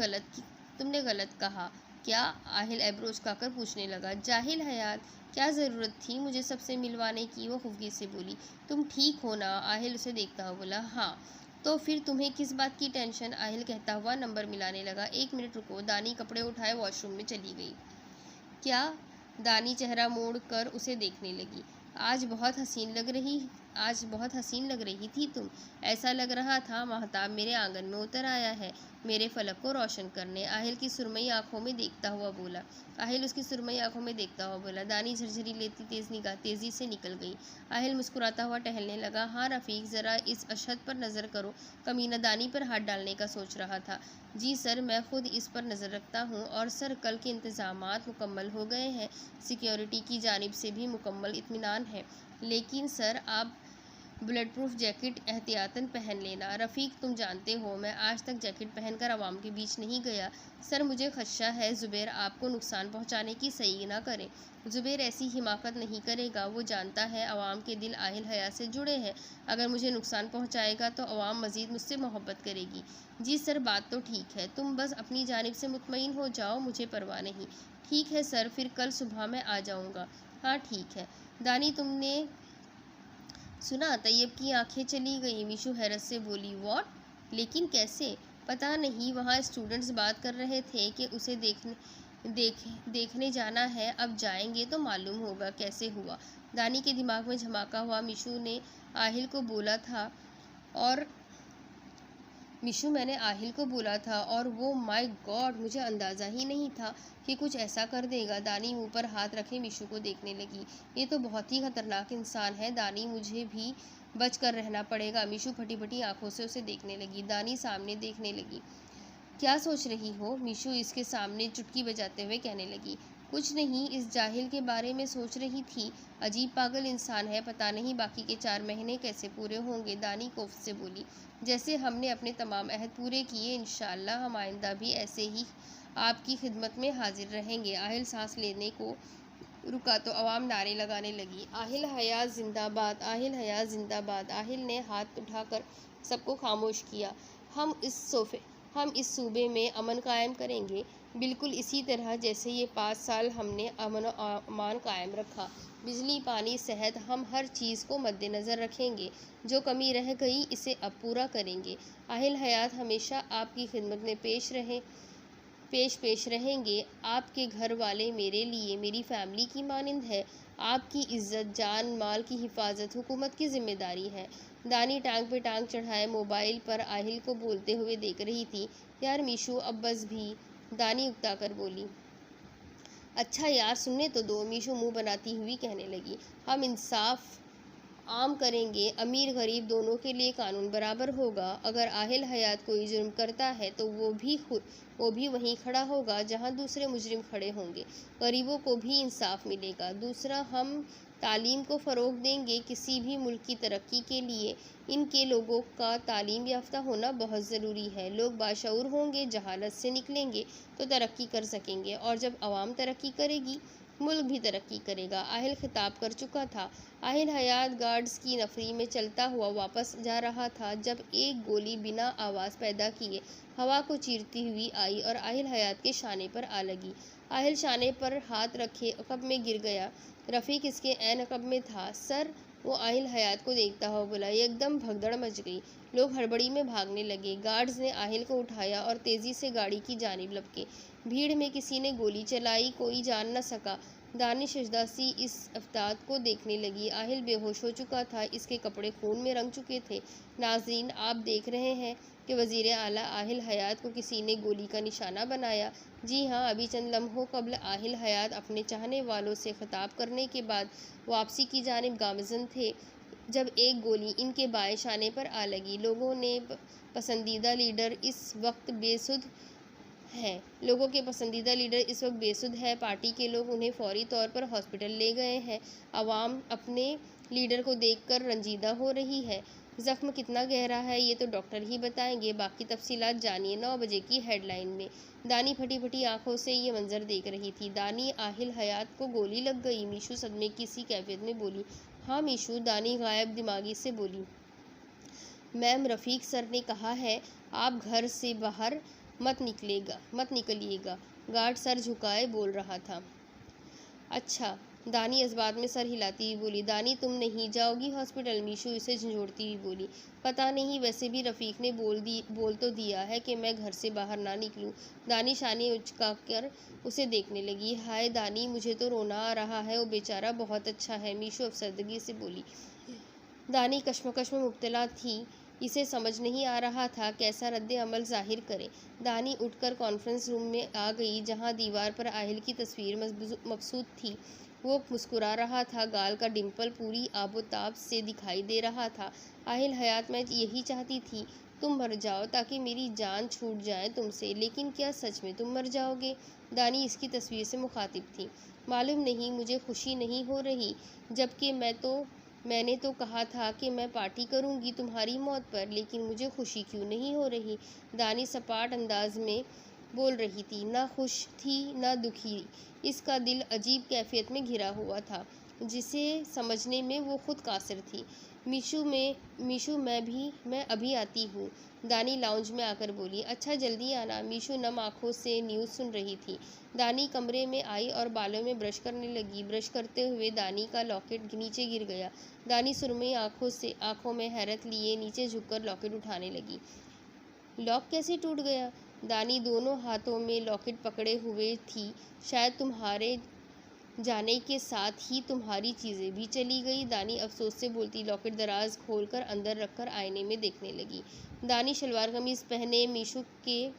गलत कहा क्या? आहिल एब्रोज खाकर पूछने लगा। जाहिल हयात, क्या ज़रूरत थी मुझे सबसे मिलवाने की? वो खुफगी से बोली। तुम ठीक हो ना? आहिल उसे देखता हुआ बोला। हाँ। तो फिर तुम्हें किस बात की टेंशन? आहिल कहता हुआ नंबर मिलाने लगा। 1 मिनट रुको। दानी कपड़े उठाए वॉशरूम में चली गई। क्या? दानी चेहरा मोड़ कर उसे देखने लगी। आज बहुत हसीन लग रही थी तुम। ऐसा लग रहा था महताब मेरे आंगन में उतर आया है मेरे फलक को रोशन करने। आहिल की सुरमई आंखों में देखता हुआ बोला। दानी झरझरी लेती तेज निगाह तेजी से निकल गई। आहिल मुस्कुराता हुआ टहलने लगा। हाँ रफ़ीक, ज़रा इस अशद पर नज़र करो। कमीना दानी पर हाथ डालने का सोच रहा था। जी सर, मैं खुद इस पर नज़र रखता हूँ। और सर, कल के इंतज़ामात मुकम्मल हो गए हैं। सिक्योरिटी की जानिब से भी मुकम्मल इत्मीनान है। लेकिन सर, आप बुलेट प्रूफ जैकेट एहतियातन पहन लेना। रफ़ीक, तुम जानते हो मैं आज तक जैकेट पहनकर आवाम के बीच नहीं गया। सर, मुझे खदशा है ज़ुबैर आपको नुकसान पहुंचाने की सही ना करे। ज़ुबैर ऐसी हिमाकत नहीं करेगा। वो जानता है आवाम के दिल आहिल हया से जुड़े हैं। अगर मुझे नुकसान पहुंचाएगा तो आवाम मज़ीद मुझसे मोहब्बत करेगी। जी सर, बात तो ठीक है। तुम बस अपनी जानिब से मुतमईन हो जाओ, मुझे परवाह नहीं। ठीक है सर, फिर कल सुबह मैं आ जाऊँगा। हाँ ठीक है। दानी, तुमने सुना तैयब की आंखें चली गई? मीशू हैरत से बोली। वॉट? लेकिन कैसे? पता नहीं, वहाँ स्टूडेंट्स बात कर रहे थे कि उसे देखने जाना है। अब जाएंगे तो मालूम होगा कैसे हुआ। दानी के दिमाग में झमाका हुआ। मैंने आहिल को बोला था और वो, माय गॉड, मुझे अंदाज़ा ही नहीं था कि कुछ ऐसा कर देगा। दानी मुंह पर हाथ रखे मीशू को देखने लगी। ये तो बहुत ही खतरनाक इंसान है दानी, मुझे भी बच कर रहना पड़ेगा। मीशू फटी फटी आंखों से उसे देखने लगी। दानी सामने देखने लगी। क्या सोच रही हो? मीशू इसके सामने चुटकी बजाते हुए कहने लगी। कुछ नहीं, इस जाहिल के बारे में सोच रही थी। अजीब पागल इंसान है। पता नहीं बाकी के 4 महीने कैसे पूरे होंगे। दानी कोफ्त से बोली। जैसे हमने अपने तमाम अहद पूरे किए, इंशाअल्लाह हम आइंदा भी ऐसे ही आपकी खिदमत में हाजिर रहेंगे। आहिल सांस लेने को रुका तो अवाम नारे लगाने लगी। आहिल हयात जिंदाबाद, आहिल हयात जिंदाबाद। आहिल ने हाथ उठाकर सबको खामोश किया। हम इस सूबे में अमन कायम करेंगे, बिल्कुल इसी तरह जैसे ये 5 साल हमने अमन और अमान कायम रखा। बिजली, पानी, सेहत, हम हर चीज़ को मद्देनज़र रखेंगे। जो कमी रह गई इसे अब पूरा करेंगे। आहिल हयात हमेशा आपकी खिदमत में पेश रहेंगे। आपके घर वाले मेरे लिए मेरी फैमिली की मानिंद है। आपकी इज्जत, जान माल की हिफाजत हुकूमत की जिम्मेदारी है। दानी टांग पे टांग चढ़ाए मोबाइल पर आहिल को बोलते हुए देख रही थी। यार मीशू, अब बस भी। दानी उकता कर बोली। अच्छा यार, सुनने तो दो। मीशू मुंह बनाती हुई कहने लगी। हम इंसाफ आम करेंगे। अमीर गरीब दोनों के लिए कानून बराबर होगा। अगर आहिल हयात कोई जुर्म करता है तो वो भी वहीं खड़ा होगा जहां दूसरे मुजरिम खड़े होंगे। गरीबों को भी इंसाफ मिलेगा। दूसरा, हम तालीम को फ़रोग देंगे। किसी भी मुल्क की तरक्की के लिए इनके लोगों का तालीम याफ्ता होना बहुत ज़रूरी है। लोग बाशऊर होंगे, जहालत से निकलेंगे तो तरक्की कर सकेंगे, और जब आवाम तरक्की करेगी मुल्क भी तरक्की करेगा। आहिल खिताब कर चुका था। आहिल हयात गार्ड्स की नफरी में चलता हुआ वापस जा रहा था जब एक गोली बिना आवाज़ पैदा किए हवा को चीरती हुई आई और आहिल हयात के शाने पर आ लगी। आहिल शाने पर हाथ रखे अकब में गिर गया। रफ़ीक इसके ऐन अकब में था। सर, वो आहिल हयात को देखता हुआ बोला। एकदम भगदड़ मच गई। लोग हड़बड़ी में भागने लगे। गार्ड्स ने आहिल को उठाया और तेज़ी से गाड़ी की जानिब लपके। भीड़ में किसी ने गोली चलाई, कोई जान न सका। दानिश सजदा-सी इस अफ़ताब को देखने लगी। आहिल बेहोश हो चुका था, इसके कपड़े खून में रंग चुके थे। नाज़रीन, आप देख रहे हैं कि वज़ीर आला आहिल हयात को किसी ने गोली का निशाना बनाया। जी हाँ, अभी चंद लम्हों कबल आहिल हयात अपने चाहने वालों से खिताब करने के बाद वापसी की जानिब गामज़न थे, जब एक गोली इनके बाएं शाने पर आ लगी। पसंदीदा लीडर इस वक्त इस वक्त बेसुध है। पार्टी के लोग उन्हें फौरी तौर पर हॉस्पिटल ले गए हैं। अवाम अपने लीडर को देखकर रंजीदा हो रही है। जख्म कितना गहरा है ये तो डॉक्टर ही बताएंगे। बाकी तफसीलात जानिए 9 बजे की हेडलाइन में। दानी फटी फटी आंखों से ये मंजर देख रही थी। दानी, आहिल हयात को गोली लग गई। मीशू सदमे की सी कैफियत में बोली। हाँ मीशू, दानी गायब दिमागी से बोली। मैम, रफ़ीक सर ने कहा है आप घर से बाहर मत निकलिएगा। गार्ड सर झुकाए बोल रहा था। अच्छा, दानी इस बात में सर हिलाती हुई बोली। दानी, तुम नहीं जाओगी हॉस्पिटल? मीशू इसे झंझोड़ती हुई बोली। पता नहीं, वैसे भी रफ़ीक ने बोल तो दिया है कि मैं घर से बाहर ना निकलूं। दानी शाने उचकाकर उसे देखने लगी। हाय दानी, मुझे तो रोना आ रहा है। वो बेचारा बहुत अच्छा है, मीशू अफसरदगी से बोली। दानी कश्मकश में मुब्तला थी। इसे समझ नहीं आ रहा था कैसा रद्द अमल जाहिर करे। दानी उठकर कॉन्फ्रेंस रूम में आ गई, जहां दीवार पर आहिल की तस्वीर मबसूत थी। वो मुस्कुरा रहा था, गाल का डिम्पल पूरी आबोताब से दिखाई दे रहा था। आहिल हयात, मैं यही चाहती थी तुम मर जाओ ताकि मेरी जान छूट जाए तुमसे, लेकिन क्या सच में तुम मर जाओगे? दानी इसकी तस्वीर से मुखातिब थी। मालूम नहीं, मुझे खुशी नहीं हो रही, जबकि मैंने तो कहा था कि मैं पार्टी करूंगी तुम्हारी मौत पर, लेकिन मुझे खुशी क्यों नहीं हो रही? दानी सपाट अंदाज में बोल रही थी। ना खुश थी ना दुखी। इसका दिल अजीब कैफियत में घिरा हुआ था, जिसे समझने में वो खुद कासिर थी। मीशू, मैं अभी आती हूँ, दानी लाउंज में आकर बोली। अच्छा, जल्दी आना। मीशू नम आंखों से न्यूज़ सुन रही थी। दानी कमरे में आई और बालों में ब्रश करने लगी। ब्रश करते हुए दानी का लॉकेट नीचे गिर गया। दानी सुरमई आंखों में हैरत लिए नीचे झुककर लॉकेट उठाने लगी। लॉक कैसे टूट गया? दानी दोनों हाथों में लॉकेट पकड़े हुए थी। शायद तुम्हारे जाने के साथ ही तुम्हारी चीज़ें भी चली गई, दानी अफसोस से बोलती। लॉकेट दराज खोलकर अंदर रखकर आईने में देखने लगी। दानी शलवार कमीज पहने मीशू के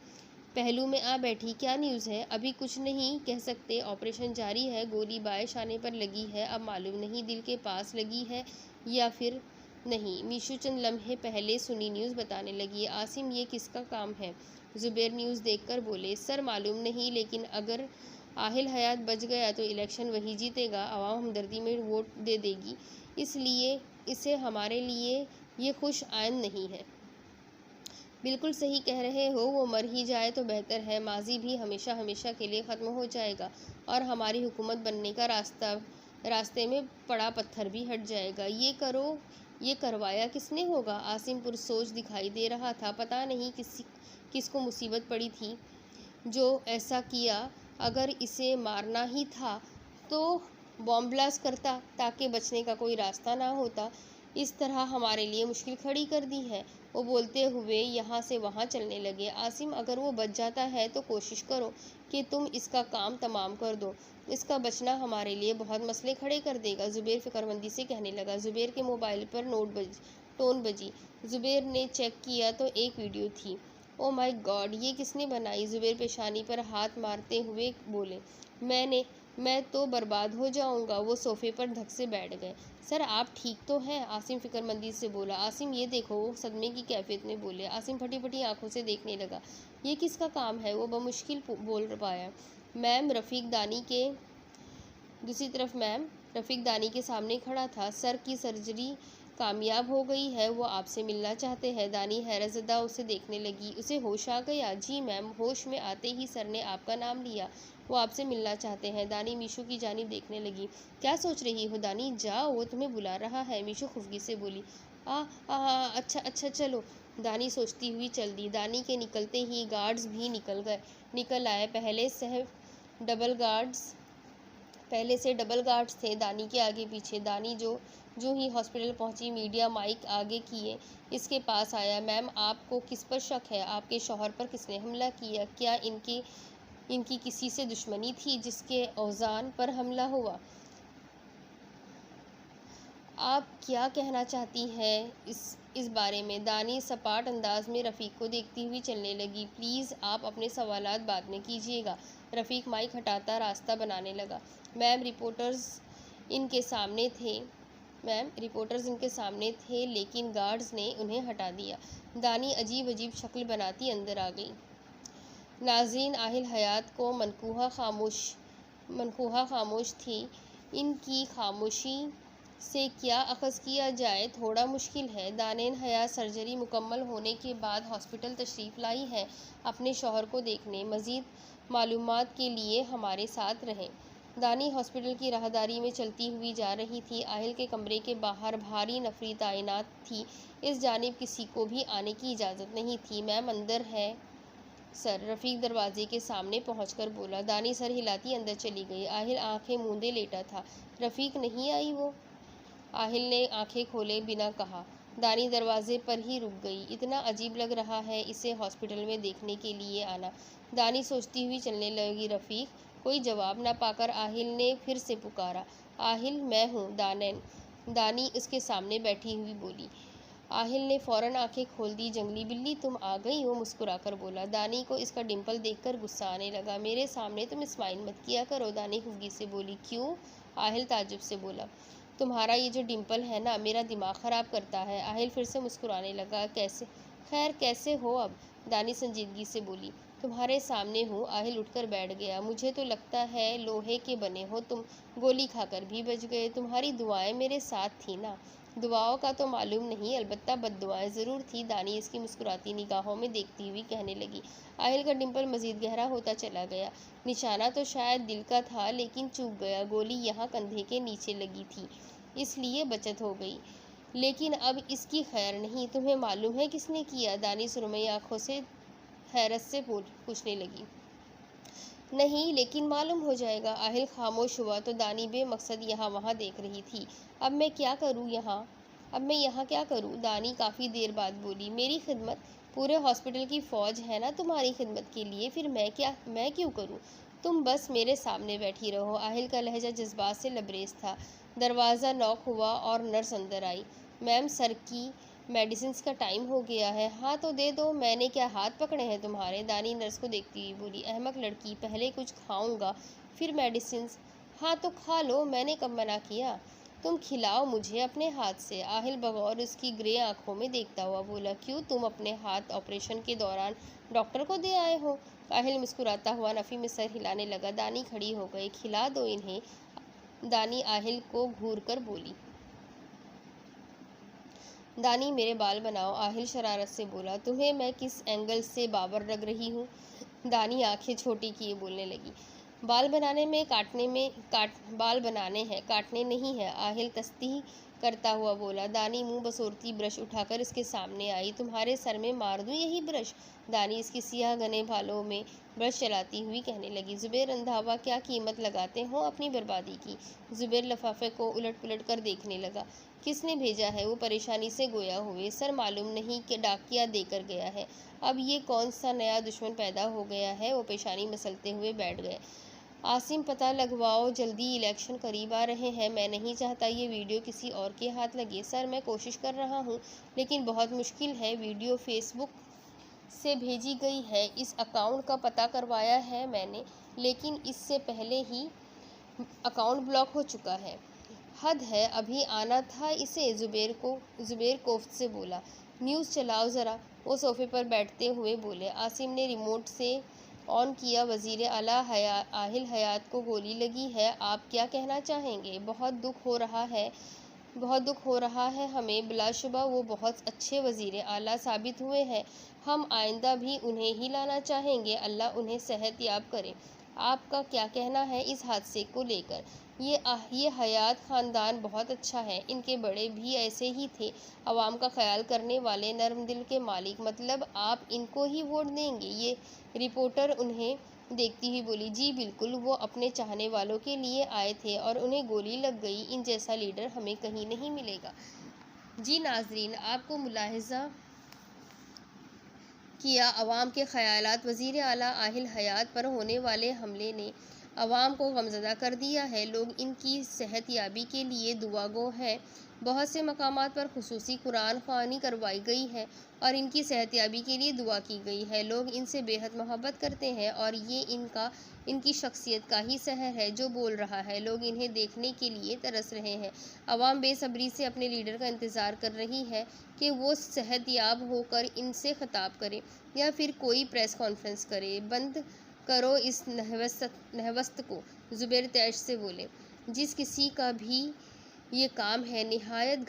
पहलू में आ बैठी। क्या न्यूज़ है? अभी कुछ नहीं कह सकते। ऑपरेशन जारी है। गोली बाएं शाने पर लगी है। अब मालूम नहीं दिल के पास लगी है या फिर नहीं। मीशू चंद लम्हे पहले सुनी न्यूज़ बताने लगी। आसिम, ये किसका काम है? जुबैर न्यूज़ देखकर बोले। सर, मालूम नहीं, लेकिन अगर आहिल हयात बच गया तो इलेक्शन वही जीतेगा। आवाम हमदर्दी में वोट दे देगी, इसलिए इसे हमारे लिए ये खुश आइंद नहीं है। बिल्कुल सही कह रहे हो, वो मर ही जाए तो बेहतर है। माजी भी हमेशा हमेशा के लिए ख़त्म हो जाएगा और हमारी हुकूमत बनने का रास्ते में पड़ा पत्थर भी हट जाएगा। ये करवाया किसने होगा? आसिम पुरसोच दिखाई दे रहा था। पता नहीं किसको मुसीबत पड़ी थी जो ऐसा किया। अगर इसे मारना ही था तो बॉम्ब ब्लास्ट करता, ताकि बचने का कोई रास्ता ना होता। इस तरह हमारे लिए मुश्किल खड़ी कर दी है। वो बोलते हुए यहाँ से वहाँ चलने लगे। आसिम, अगर वो बच जाता है तो कोशिश करो कि तुम इसका काम तमाम कर दो। इसका बचना हमारे लिए बहुत मसले खड़े कर देगा, जुबैर फिक्रमंदी से कहने लगा। जुबैर के मोबाइल पर टोन बजी। जुबैर ने चेक किया तो एक वीडियो थी। ओ माय गॉड, ये किसने बनाई? जुबैर पेशानी पर हाथ मारते हुए बोले। मैं तो बर्बाद हो जाऊंगा। वो सोफे पर धक से बैठ गए। सर, आप ठीक तो हैं? आसिम फिक्रमंदी से बोला। आसिम, ये देखो, वो सदमे की कैफियत में बोले। आसिम फटी फटी आंखों से देखने लगा। ये किसका काम है? वो बमुश्किल बोल पाया। मैम, रफ़ीक दानी के दूसरी तरफ रफ़ीक दानी के सामने खड़ा था। सर की सर्जरी कामयाब हो गई है, वो आपसे मिलना चाहते हैं। दानी हैरतज़दा उसे देखने लगी। उसे होश आ गया। जी मैम। होश में आते ही सर ने आपका नाम लिया। वो आपसे मिलना चाहते हैं। दानी मीशू की जानिब देखने लगी। क्या सोच रही हो दानी? जाओ, वो तुम्हें बुला रहा है। मीशू खुफगी से बोली। अच्छा चलो। दानी सोचती हुई चल दी। दानी के निकलते ही गार्ड्स भी निकल आए। पहले से डबल गार्ड्स थे दानी के आगे पीछे। दानी जो ही हॉस्पिटल पहुंची, मीडिया माइक आगे किए इसके पास आया। मैम, आपको किस पर शक है? आपके शौहर पर किसने हमला किया? क्या इनकी किसी से दुश्मनी थी जिसके औजान पर हमला हुआ? आप क्या कहना चाहती हैं इस बारे में? दानी सपाट अंदाज में रफ़ीक को देखती हुई चलने लगी। प्लीज़ आप अपने सवालात बाद में कीजिएगा। रफ़ीक माइक हटाता रास्ता बनाने लगा। मैम, रिपोर्टर्स इनके सामने थे लेकिन गार्ड्स ने उन्हें हटा दिया। दानी अजीब अजीब शक्ल बनाती अंदर आ गई। नाज़रीन, आहिल हयात को मनकूहा खामोश थी। इनकी खामोशी से क्या अखज़ किया जाए थोड़ा मुश्किल है। दानेन हयात सर्जरी मुकम्मल होने के बाद हॉस्पिटल तशरीफ़ लाई है अपने शौहर को देखने। मज़ीद मालूमात के लिए हमारे साथ रहें। दानी हॉस्पिटल की राहदारी में चलती हुई जा रही थी। आहिल के कमरे के बाहर भारी नफरी तैनात थी। इस जानिब किसी को भी आने की इजाज़त नहीं थी। मैम, अंदर है सर, रफ़ीक दरवाजे के सामने पहुंचकर बोला। दानी सर हिलाती अंदर चली गई। आहिल आंखें मूंदे लेटा था। रफ़ीक नहीं आई वो? आहिल ने आंखें खोले बिना कहा। दानी दरवाजे पर ही रुक गई। इतना अजीब लग रहा है इसे हॉस्पिटल में देखने के लिए आना। दानी सोचती हुई चलने लगी। रफ़ीक। कोई जवाब न पाकर आहिल ने फिर से पुकारा। आहिल, मैं हूँ दानेन। दानी उसके सामने बैठी हुई बोली। आहिल ने फ़ौरन आंखें खोल दी। जंगली बिल्ली, तुम आ गई हो? मुस्कुराकर बोला। दानी को इसका डिम्पल देखकर गुस्सा आने लगा। मेरे सामने तुम स्माइल मत किया करो, दानी खुफगी से बोली। क्यों? आहिल ताज्जुब से बोला। तुम्हारा ये जो डिम्पल है ना, मेरा दिमाग ख़राब करता है। आहिल फिर से मुस्कुराने लगा। कैसे? खैर, कैसे हो अब? दानी संजीदगी से बोली। तुम्हारे सामने हूँ। आहिल उठकर बैठ गया। मुझे तो लगता है लोहे के बने हो तुम। गोली खाकर भी बच गए। तुम्हारी दुआएं मेरे साथ थी ना? दुआओं का तो मालूम नहीं, अलबत्ता बद्दुआएं ज़रूर थी। दानी इसकी मुस्कुराती निगाहों में देखती हुई कहने लगी। आहिल का डिम्पल मज़ीद गहरा होता चला गया। निशाना तो शायद दिल का था लेकिन चूक गया। गोली यहाँ कंधे के नीचे लगी थी, इसलिए बचत हो गई। लेकिन अब इसकी खैर नहीं। तुम्हें मालूम है किसने किया? दानी सुरमई आंखों से हैरत से पूछने लगी। नहीं, लेकिन मालूम हो जाएगा। आहिल खामोश हुआ तो दानी बेमकसद यहाँ वहाँ देख रही थी। अब मैं यहाँ क्या करूँ? दानी काफ़ी देर बाद बोली। मेरी खिदमत? पूरे हॉस्पिटल की फ़ौज है ना तुम्हारी खिदमत के लिए, फिर मैं क्यों करूँ? तुम बस मेरे सामने बैठी रहो। आहिल का लहजा जज्बात से लबरेज था। दरवाज़ा नॉक हुआ और नर्स अंदर आई। मैम, सर की मेडिसिन का टाइम हो गया है। हाँ तो दे दो। मैंने क्या हाथ पकड़े हैं तुम्हारे? दानी नर्स को देखती हुई बोली। अहमक लड़की, पहले कुछ खाऊंगा फिर मेडिसिन। हाँ तो खा लो, मैंने कब मना किया? तुम खिलाओ मुझे अपने हाथ से। आहिल बगौर उसकी ग्रे आंखों में देखता हुआ बोला। क्यों, तुम अपने हाथ ऑपरेशन के दौरान डॉक्टर को दे आए हो? आहिल मुस्कुराता हुआ नफ़ी में सर हिलाने लगा। दानी खड़ी हो गई। खिला दो इन्हें, दानी आहिल को घूर कर बोली। दानी, मेरे बाल बनाओ, आहिल शरारत से बोला। तुम्हें मैं किस एंगल से बाबर लग रही हूँ? दानी आंखें छोटी किए बोलने लगी। बाल बनाने हैं, काटने नहीं है, आहिल तस्दीक करता हुआ बोला। दानी मुंह बसोरती ब्रश उठाकर इसके सामने आई। तुम्हारे सर में मार दूं यही ब्रश? दानी इसकी सियाह घने बालों में ब्रश चलाती हुई कहने लगी। ज़ुबैर अंधावा, क्या कीमत लगाते हो अपनी बर्बादी की? ज़ुबैर लिफाफे को उलट पुलट कर देखने लगा। किसने भेजा है? वो परेशानी से गोया हुए। सर, मालूम नहीं कि डाकिया देकर गया है। अब ये कौन सा नया दुश्मन पैदा हो गया है? वो पेशानी मसलते हुए बैठ गए। आसिम, पता लगवाओ जल्दी, इलेक्शन करीब आ रहे हैं। मैं नहीं चाहता ये वीडियो किसी और के हाथ लगे। सर, मैं कोशिश कर रहा हूँ लेकिन बहुत मुश्किल है। वीडियो फेसबुक से भेजी गई है। इस अकाउंट का पता करवाया है मैंने, लेकिन इससे पहले ही अकाउंट ब्लॉक हो चुका है। हद है, अभी आना था इसे। ज़ुबैर कोफ्त से बोला। न्यूज़ चलाओ ज़रा, वो सोफे पर बैठते हुए बोले। आसिम ने रिमोट से ऑन किया। वज़ीर आला आहिल हयात को गोली लगी है। आप क्या कहना चाहेंगे? बहुत दुख हो रहा है हमें। बिलाशुबा वो बहुत अच्छे वज़ीर आला साबित हुए हैं। हम आइंदा भी उन्हें ही लाना चाहेंगे। अल्लाह उन्हें सेहत याब करे। आपका क्या कहना है इस हादसे को लेकर? ये हयात ख़ानदान बहुत अच्छा है। इनके बड़े भी ऐसे ही थे, अवाम का ख्याल करने वाले, नरम दिल के मालिक। मतलब आप इनको ही वोट देंगे? ये रिपोर्टर उन्हें देखती हुई बोली। जी बिल्कुल, वो अपने चाहने वालों के लिए आए थे और उन्हें गोली लग गई। इन जैसा लीडर हमें कहीं नहीं मिलेगा। जी नाजरीन, आपको मुलाहिजा किया। अवाम के ख़यालात। वज़ीर आला आहिल हयात पर होने वाले हमले ने अवाम को गमज़दा कर दिया है। लोग इनकी सेहतयाबी के लिए दुआगो हैं। बहुत से मकामात पर खुसूसी कुरान ख़वानी करवाई गई है और इनकी सेहतयाबी के लिए दुआ की गई है। लोग इनसे बेहद मोहब्बत करते हैं और ये इनकी शख्सियत का ही सहर है जो बोल रहा है। लोग इन्हें देखने के लिए तरस रहे हैं। अवाम बेसब्री से अपने लीडर का इंतज़ार कर रही है कि वो सेहतयाब होकर इनसे खिताब करे या फिर कोई प्रेस कॉन्फ्रेंस करे। बंद करो इस नहवस्त को, ज़ुबैर तैश से बोले। जिस किसी का भी ये काम है निहायत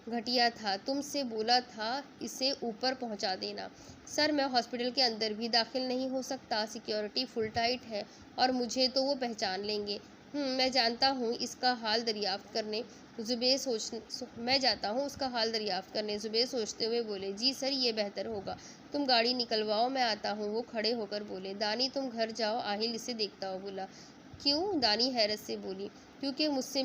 घटिया था। तुमसे बोला था इसे ऊपर पहुंचा देना। सर, मैं हॉस्पिटल के अंदर भी दाखिल नहीं हो सकता। सिक्योरिटी फुल टाइट है और मुझे तो वो पहचान लेंगे। मैं जानता हूँ इसका हाल दरियाफ्त करने। मैं जाता हूँ उसका हाल दरियाफ्त करने। ज़ुबैर सोचते हुए बोले, जी सर, ये बेहतर होगा। तुम गाड़ी निकलवाओ, मैं आता हूँ। वो खड़े होकर बोले, दानी तुम घर जाओ, आहिल इसे देखता हुआ बोला। क्यों? दानी हैरत से बोली। क्योंकि मुझसे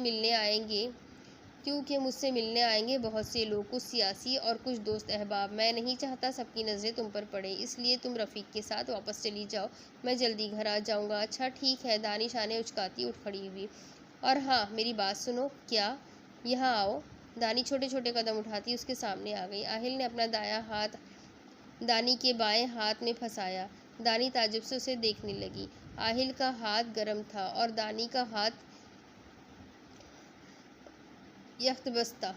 मिलने आएंगे बहुत से लोग, कुछ सियासी और कुछ दोस्त अहबाब। मैं नहीं चाहता सबकी नज़रें तुम पर पड़े, इसलिए तुम रफ़ीक के साथ वापस चली जाओ। मैं जल्दी घर आ जाऊँगा। अच्छा ठीक है। दानिश आने उचकाती उठ खड़ी हुई। और हाँ, मेरी बात सुनो। क्या? यहाँ आओ। दानी छोटे छोटे कदम उठाती उसके सामने आ गई। आहिल ने अपना दायां हाथ दानी के बाएं हाथ में फंसाया। दानी ताज्जुब से उसे देखने लगी। आहिल का हाथ गर्म था और दानी का हाथ यख्तबस था।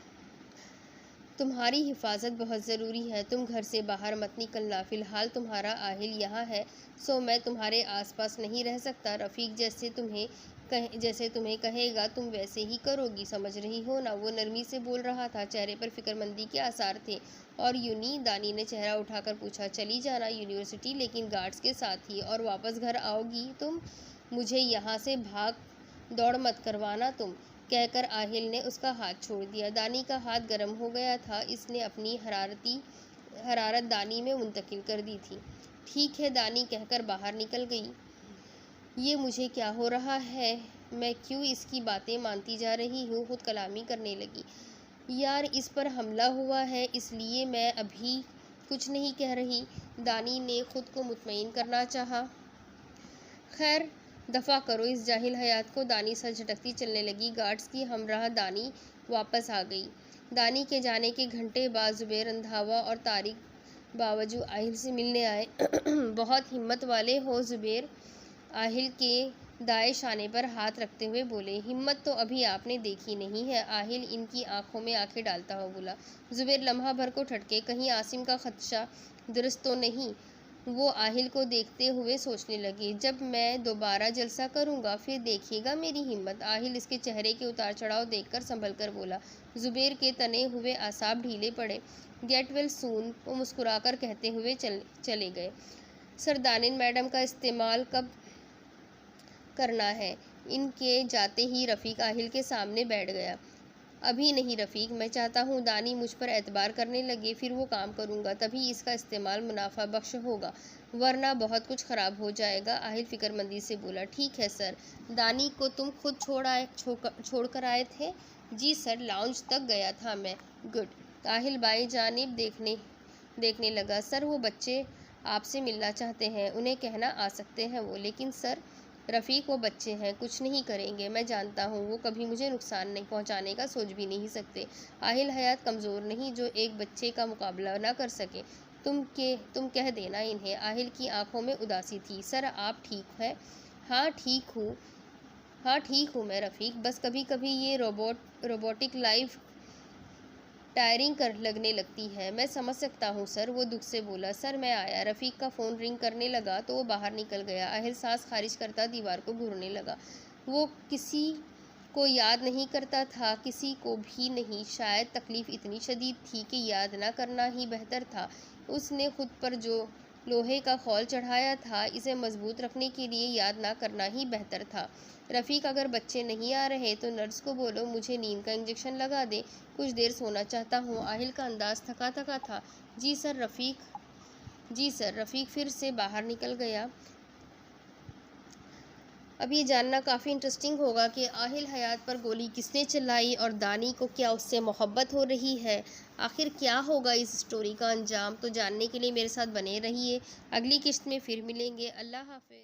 तुम्हारी हिफाजत बहुत ज़रूरी है। तुम घर से बाहर मत निकलना। फ़िलहाल तुम्हारा आहिल यहाँ है, सो मैं तुम्हारे आसपास नहीं रह सकता। रफ़ीक जैसे तुम्हें कहेगा तुम वैसे ही करोगी, समझ रही हो ना? वो नरमी से बोल रहा था, चेहरे पर फ़िक्रमंदी के आसार थे। और यूनी? दानी ने चेहरा उठाकर पूछा। चली जाना यूनिवर्सिटी, लेकिन गार्ड्स के साथ ही। और वापस घर आओगी तुम? मुझे यहाँ से भाग दौड़ मत करवाना तुम, कहकर आहिल ने उसका हाथ छोड़ दिया। दानी का हाथ गर्म हो गया था। इसने अपनी हरारत दानी में मुंतकिल कर दी थी। ठीक है, दानी कहकर बाहर निकल गई। ये मुझे क्या हो रहा है? मैं क्यों इसकी बातें मानती जा रही हूँ? खुद कलामी करने लगी। यार, इस पर हमला हुआ है, इसलिए मैं अभी कुछ नहीं कह रही। दानी ने खुद को मुतमईन करना चाहा। खैर, दफ़ा करो इस जाहिल हयात को। दानी सर झटकती चलने लगी। गार्ड्स की हमराह दानी वापस आ गई। दानी के जाने के घंटे बाद ज़ुबैर, रंधावा और तारिक बावजूद आहिल से मिलने आए। बहुत हिम्मत वाले हो ज़ुबैर, आहिल के दाएं शाने पर हाथ रखते हुए बोले। हिम्मत तो अभी आपने देखी नहीं है, आहिल इनकी आंखों में आंखें डालता हुआ बोला। ज़ुबैर लम्हा भर को ठटके। कहीं आसिम का खदशा दुरुस्त तो नहीं? वो आहिल को देखते हुए सोचने लगे। जब मैं दोबारा जलसा करूँगा फिर देखिएगा मेरी हिम्मत। आहिल इसके चेहरे के उतार चढ़ाव देखकर संभल कर बोला। ज़ुबैर के तने हुए आसाब ढीले पड़े। गेट वेल सून, वो मुस्कुराकर कहते हुए चले गए। सरदानिन मैडम का इस्तेमाल कब करना है? इनके जाते ही रफ़ीक आहिल के सामने बैठ गया। अभी नहीं रफ़ीक, मैं चाहता हूँ दानी मुझ पर एतबार करने लगे, फिर वो काम करूँगा, तभी इसका इस्तेमाल मुनाफा बख्श होगा, वरना बहुत कुछ ख़राब हो जाएगा। आहिल फ़िक्रमंदी से बोला। ठीक है सर। दानी को तुम खुद छोड़ कर आए थे? जी सर, लाउंज तक गया था मैं। गुड। आहिल बाएं जानिब देखने लगा। सर, वो बच्चे आपसे मिलना चाहते हैं, उन्हें कहना आ सकते हैं वो। लेकिन सर, रफ़ीक, वो बच्चे हैं, कुछ नहीं करेंगे, मैं जानता हूँ। वो कभी मुझे नुकसान नहीं पहुँचाने का सोच भी नहीं सकते। आहिल हयात कमज़ोर नहीं जो एक बच्चे का मुकाबला ना कर सके। तुम कह देना इन्हें। आहिल की आंखों में उदासी थी। सर, आप ठीक हैं? हाँ ठीक हूँ मैं रफ़ीक, बस कभी कभी ये रोबोटिक लाइफ टायरिंग कर लगने लगती है। मैं समझ सकता हूँ सर, वो दुख से बोला। सर, मैं आया। रफ़ीक का फ़ोन रिंग करने लगा तो वो बाहर निकल गया। आहिल सांस खारिज करता दीवार को घूरने लगा। वो किसी को याद नहीं करता था, किसी को भी नहीं। शायद तकलीफ़ इतनी शदीद थी कि याद ना करना ही बेहतर था। उसने खुद पर जो लोहे का खौल चढ़ाया था, इसे मजबूत रखने के लिए याद ना करना ही बेहतर था। रफ़ीक, अगर बच्चे नहीं आ रहे तो नर्स को बोलो मुझे नींद का इंजेक्शन लगा दे, कुछ देर सोना चाहता हूँ। आहिल का अंदाज़ थका थका था। जी सर, रफ़ीक फिर से बाहर निकल गया। अब ये जानना काफ़ी इंटरेस्टिंग होगा कि आहिल हयात पर गोली किसने चलाई और दानी को क्या उससे मोहब्बत हो रही है। आखिर क्या होगा इस स्टोरी का अंजाम, तो जानने के लिए मेरे साथ बने रहिए। अगली किस्त में फिर मिलेंगे। अल्लाह हाफ़िज़।